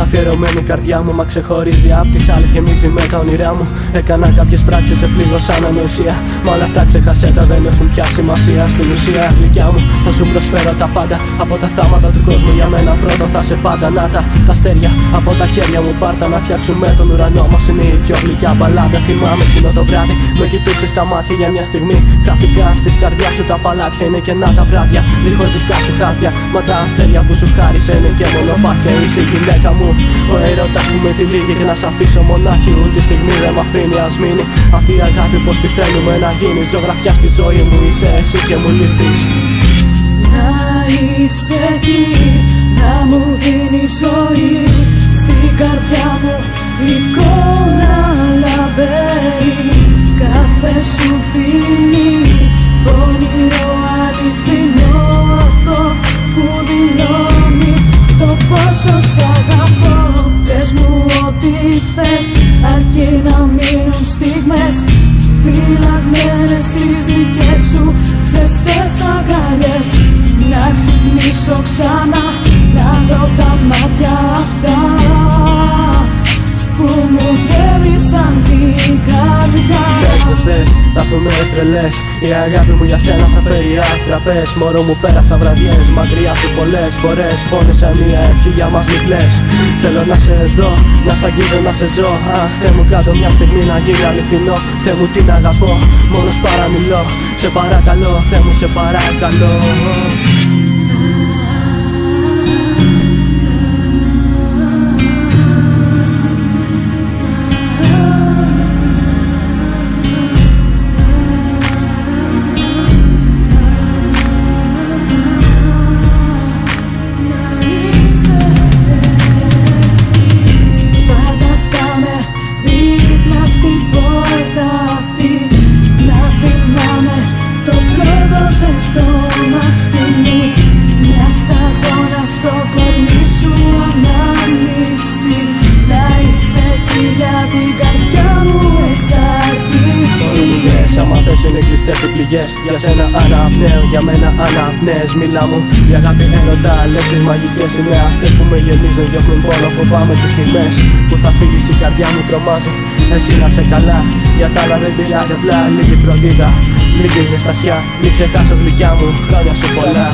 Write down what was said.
Αφιερωμένη η καρδιά μου, μα ξεχωρίζει απ' τις άλλες, γεμίζει με τα όνειρά μου. Έκανα κάποιες πράξεις, επλήγωσαν ανοησία. Μα όλα αυτά ξεχασέ τα, δεν έχουν πια σημασία. Στην ουσία, γλυκιά μου, θα σου προσφέρω τα πάντα. Από τα θάματα του κόσμου, για μένα πρώτο θα σε πάντα. Να τα αστέρια από τα χέρια μου, πάρτα να φτιάξουμε τον ουρανό μας. Είναι η πιο γλυκιά μπαλάντα. Θυμάμαι εκείνο το βράδυ, με κοιτούσες στα μάτια για μια στιγμή. Χάθηκα στις καρδιάς σου, τα παλάτια είναι κενά τα βράδια. Δίχως δικά σου χάδια, μα τα αστέρια που σου χάρισε είναι και μονοπάτια. Είσαι η γυναίκα μου, ο έρωτας που με τυλίγει και να σ' αφήσω μονάχη. Ούτε στιγμή δεν μ' αφήνει, ας μείνει αυτή η αγάπη πως τη θέλουμε να γίνει. Ζωγραφιά στη ζωή μου είσαι εσύ και μου λείπεις. Να είσαι εκεί, να μου δίνει ζωή. Στην καρδιά μου η εικόνα λαμπαίνει. Κάθε σου φήμη, όνειρο αληθινό. Αυτό που δηλώνει το πόσο σ' αγαπώ. Πες μου ό,τι θες, αρκεί να μείνουν στιγμές φυλαγμένες στις δικές σου ζεστές αγκαλιές. Να ξυπνήσω ξανά, να δω τα μάτια αυτά που μου γέμισαν την καρδιά. Πες το θες, θα έρθουνε τρελές. Η αγάπη μου για σένα θα φέρει άστρα. Πες, μωρό μου πέρασα βραδιές μακριά σου πολλές φορές. Πόνεσα μια ευχή για μας μη κλαις. Θέλω να σε δω, να σ' αγγίζω, να σε ζω. Αχ, Θεέ μου κάτω μια στιγμή να γίνει αληθινό. Θεέ μου την αγαπώ, μόνος παραμιλώ. Σε παρακαλώ, Θεέ μου σε παρακαλώ. Είναι κλειστές οι πληγές, για σένα αναπνέω, για μένα αναπνέες. Μίλα μου, η αγάπη έρωτα, λέξεις μαγικές είναι αυτές που με γεμίζουν, διώχνουν πόνο. Φοβάμαι τις στιγμές που θα φύγεις, η καρδιά μου τρομάζει. Εσύ να σε καλά, για τα άλλα δεν πειράζει, απλά λίγη φροντίδα, λίγη ζεστασιά. Μην ξεχάσω γλυκιά μου, χρόνια σου πολλά.